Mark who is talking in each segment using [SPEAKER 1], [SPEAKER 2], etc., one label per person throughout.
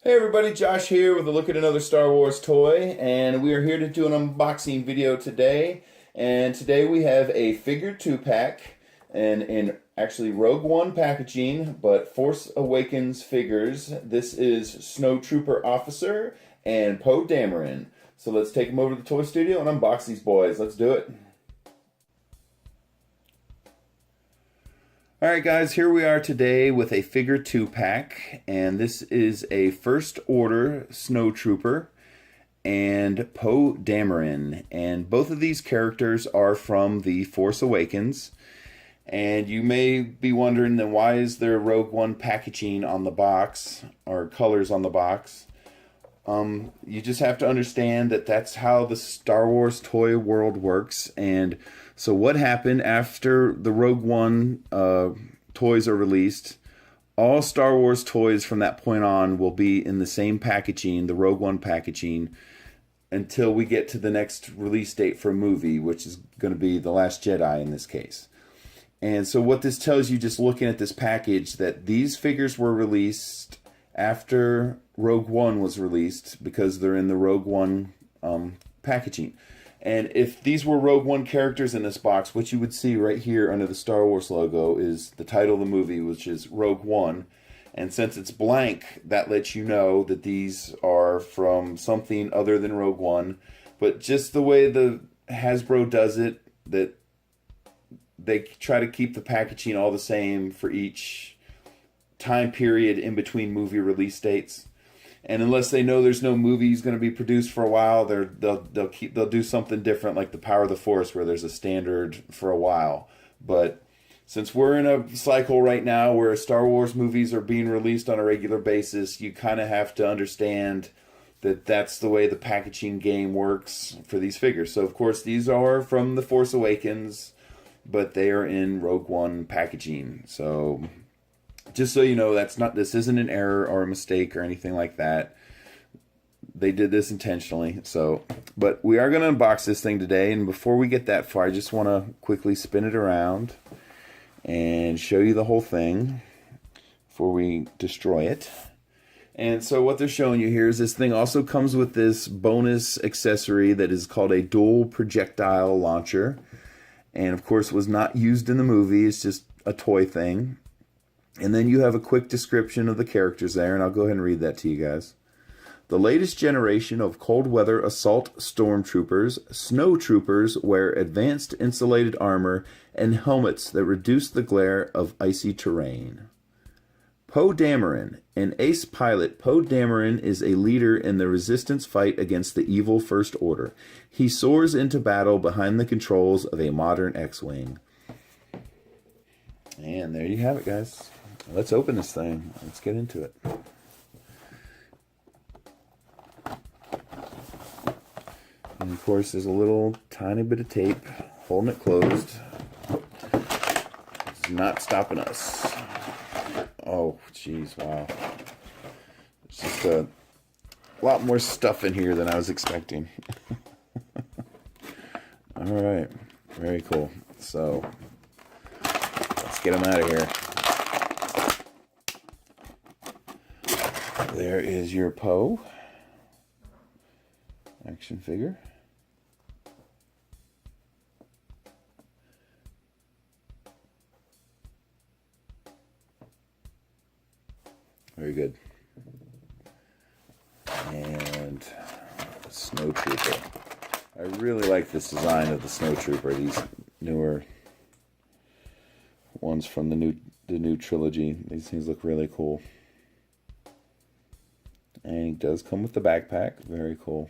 [SPEAKER 1] Hey everybody, Josh here with a look at another Star Wars toy, and we are here to do an unboxing video today. And today we have a figure 2-pack, and in actually Rogue One packaging, but Force Awakens figures. This is Snowtrooper Officer and Poe Dameron. So let's take them over to the toy studio and unbox these boys. Let's do it. Alright guys, here we are today with a figure 2-pack, and this is a First Order Snowtrooper and Poe Dameron, and both of these characters are from the Force Awakens. And you may be wondering, then why is there Rogue One packaging on the box, or colors on the box? You just have to understand that that's how the Star Wars toy world works. And so what happened after the Rogue One toys are released, all Star Wars toys from that point on will be in the same packaging, the Rogue One packaging, until we get to the next release date for a movie, which is going to be The Last Jedi in this case. And so what this tells you, just looking at this package, that these figures were released after Rogue One was released because they're in the Rogue One packaging. And if these were Rogue One characters in this box, what you would see right here under the Star Wars logo is the title of the movie, which is Rogue One. And since it's blank, that lets you know that these are from something other than Rogue One. But just the way the Hasbro does it, that they try to keep the packaging all the same for each time period in between movie release dates. And unless they know there's no movies going to be produced for a while, they'll do something different, like the Power of the Force, where there's a standard for a while. But since we're in a cycle right now where Star Wars movies are being released on a regular basis, you kind of have to understand that that's the way the packaging game works for these figures. So of course these are from The Force Awakens, but they are in Rogue One packaging. So just so you know, this isn't an error or a mistake or anything like that. They did this intentionally. But we are going to unbox this thing today, and before we get that far, I just want to quickly spin it around and show you the whole thing before we destroy it. And so what they're showing you here is this thing also comes with this bonus accessory that is called a dual projectile launcher. And of course was not used in the movie, it's just a toy thing. And then you have a quick description of the characters there, and I'll go ahead and read that to you guys. The latest generation of cold weather assault stormtroopers, snowtroopers wear advanced insulated armor and helmets that reduce the glare of icy terrain. Poe Dameron, an ace pilot, Poe Dameron is a leader in the resistance fight against the evil First Order. He soars into battle behind the controls of a modern X-Wing. And there you have it, guys. Let's open this thing. Let's get into it. And of course, there's a little tiny bit of tape holding it closed. It's not stopping us. Oh, jeez, wow. There's just a lot more stuff in here than I was expecting. All right, very cool. So let's get them out of here. There is your Poe action figure. Very good. And Snowtrooper. I really like this design of the Snowtrooper. These newer ones from the new trilogy. These things look really cool. And it does come with the backpack. Very cool.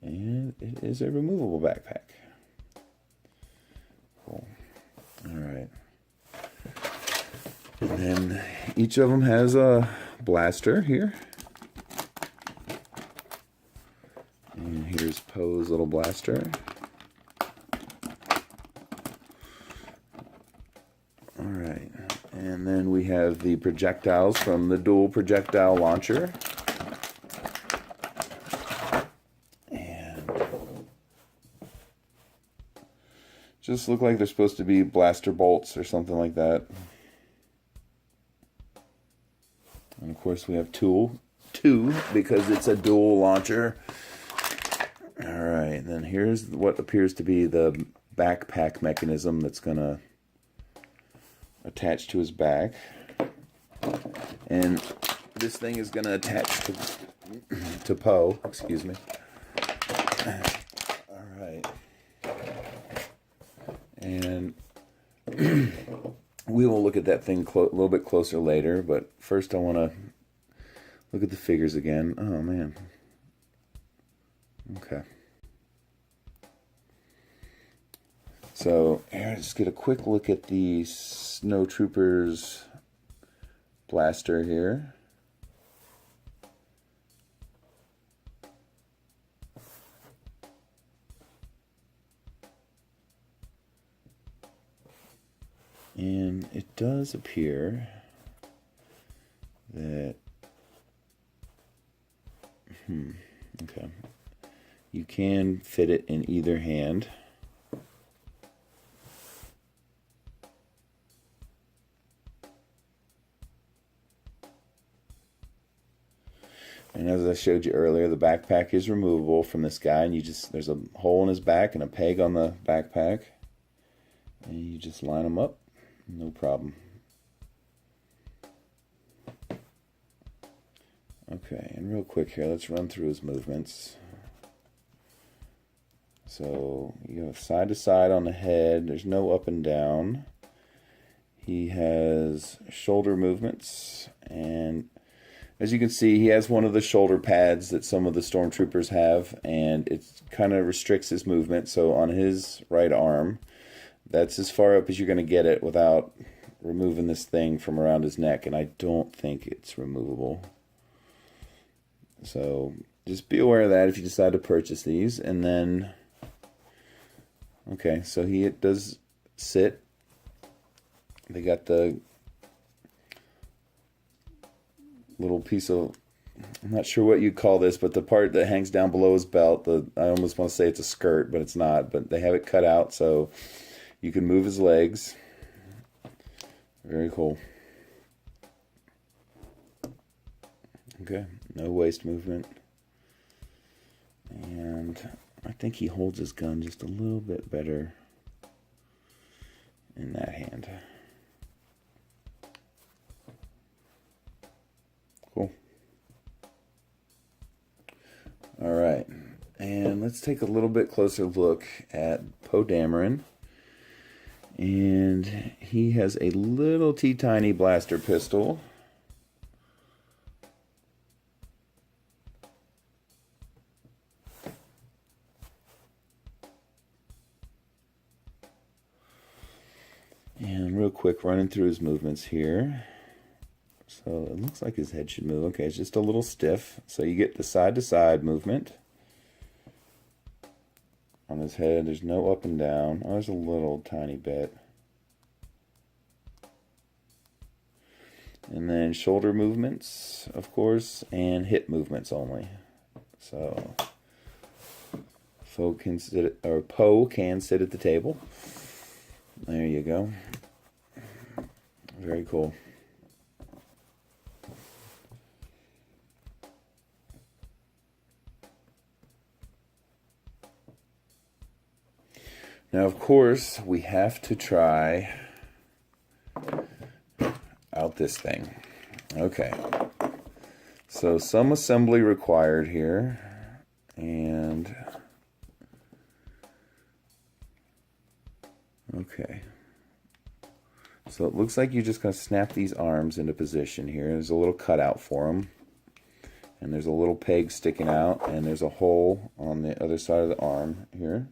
[SPEAKER 1] And it is a removable backpack. Cool. Alright. And then each of them has a blaster here. And here's Poe's little blaster. Alright. And then we have the projectiles from the dual projectile launcher. And just look like they're supposed to be blaster bolts or something like that. And of course we have two because it's a dual launcher. Alright, then here's what appears to be the backpack mechanism that's going to attach to his back. And this thing is going to attach to Poe, excuse me. Alright. And we will look at that thing a little bit closer later, but first I want to look at the figures again. Oh, man. Okay. So, here, let's get a quick look at the Snowtrooper's blaster here. And it does appear that, okay, you can fit it in either hand. And as I showed you earlier, the backpack is removable from this guy, and there's a hole in his back and a peg on the backpack, and you just line them up. No problem. Okay, and real quick here, let's run through his movements. So, you go side to side on the head. There's no up and down. He has shoulder movements, and as you can see, he has one of the shoulder pads that some of the stormtroopers have, and it kind of restricts his movement. So on his right arm, that's as far up as you're going to get it without removing this thing from around his neck, and I don't think it's removable. So just be aware of that if you decide to purchase these. And then, okay, so he does sit. They got the little piece of, I'm not sure what you call this, but the part that hangs down below his belt, I almost want to say it's a skirt, but it's not. But they have it cut out so you can move his legs. Very cool. Okay, no waist movement. And I think he holds his gun just a little bit better in that hand. Cool. All right, and let's take a little bit closer look at Poe Dameron. And he has a little teeny blaster pistol. And real quick, running through his movements here. So it looks like his head should move. Okay, it's just a little stiff. So you get the side-to-side movement on his head. There's no up and down. Oh, there's a little tiny bit. And then shoulder movements, of course, and hip movements only. So Poe can sit at the table. There you go. Very cool. Now, of course, we have to try out this thing. Okay. So some assembly required here. And okay. So it looks like you're just going to snap these arms into position here. There's a little cutout for them. And there's a little peg sticking out. And there's a hole on the other side of the arm here.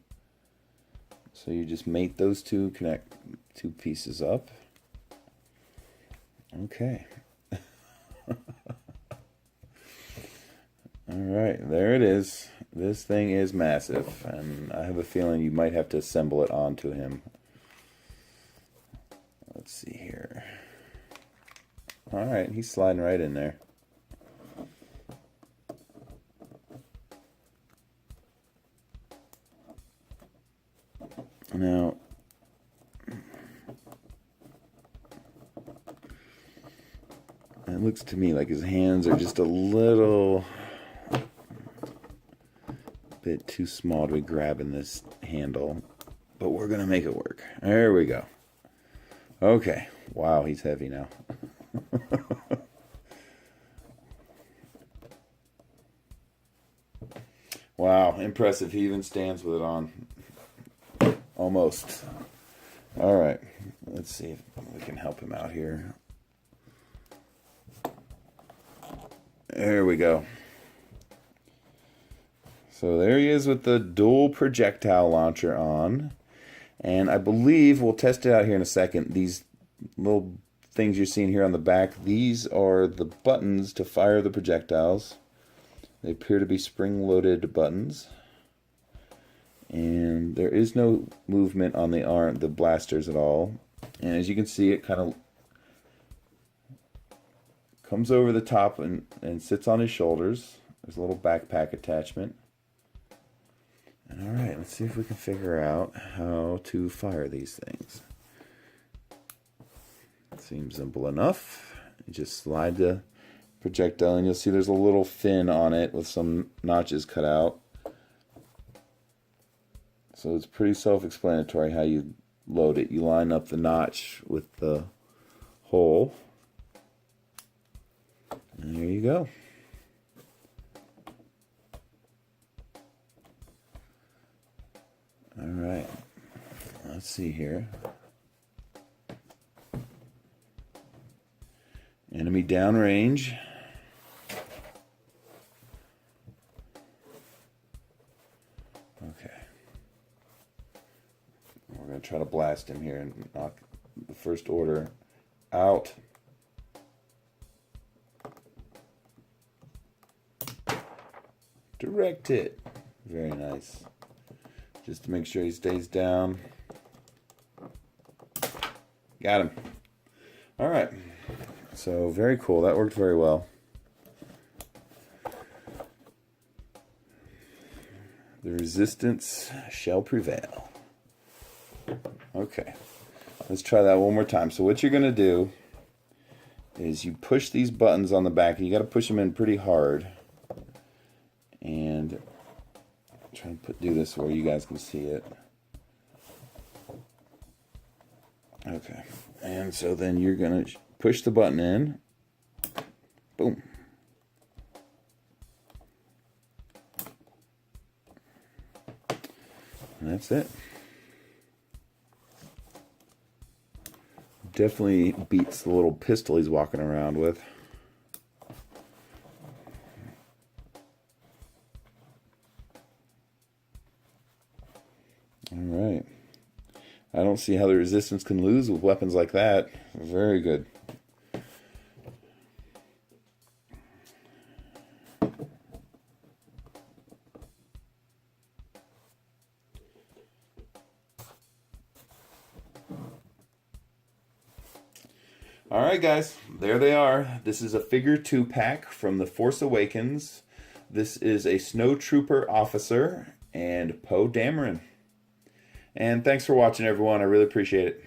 [SPEAKER 1] So you just mate those two, connect two pieces up. Okay. Alright, there it is. This thing is massive. And I have a feeling you might have to assemble it onto him. Let's see here. Alright, he's sliding right in there. Now, it looks to me like his hands are just a little bit too small to be grabbing this handle, but we're gonna make it work. There we go. Okay. Wow, he's heavy now. Wow, impressive. He even stands with it on. Almost. All right. Let's see if we can help him out here. There we go. So there he is with the dual projectile launcher on. And I believe we'll test it out here in a second. These little things you're seeing here on the back, these are the buttons to fire the projectiles. They appear to be spring-loaded buttons. And there is no movement on the blasters at all. And as you can see, it kind of comes over the top and sits on his shoulders. There's a little backpack attachment. And all right, let's see if we can figure out how to fire these things. Seems simple enough. You just slide the projectile and you'll see there's a little fin on it with some notches cut out. So it's pretty self-explanatory how you load it. You line up the notch with the hole. And there you go. All right. Let's see here. Enemy downrange. Okay. We're going to try to blast him here and knock the first order out. Direct hit. Very nice. Just to make sure he stays down. Got him. All right. So very cool. That worked very well. The resistance shall prevail. Okay. Let's try that one more time. So what you're going to do is you push these buttons on the back. You got to push them in pretty hard. And try and do this where you guys can see it. Okay. And so then you're going to push the button in. Boom. And that's it. Definitely beats the little pistol he's walking around with. All right. I don't see how the resistance can lose with weapons like that. Very good. All right, guys, there they are. This is a figure 2 pack from The Force Awakens. This is a Snowtrooper officer and Poe Dameron. And thanks for watching, everyone. I really appreciate it.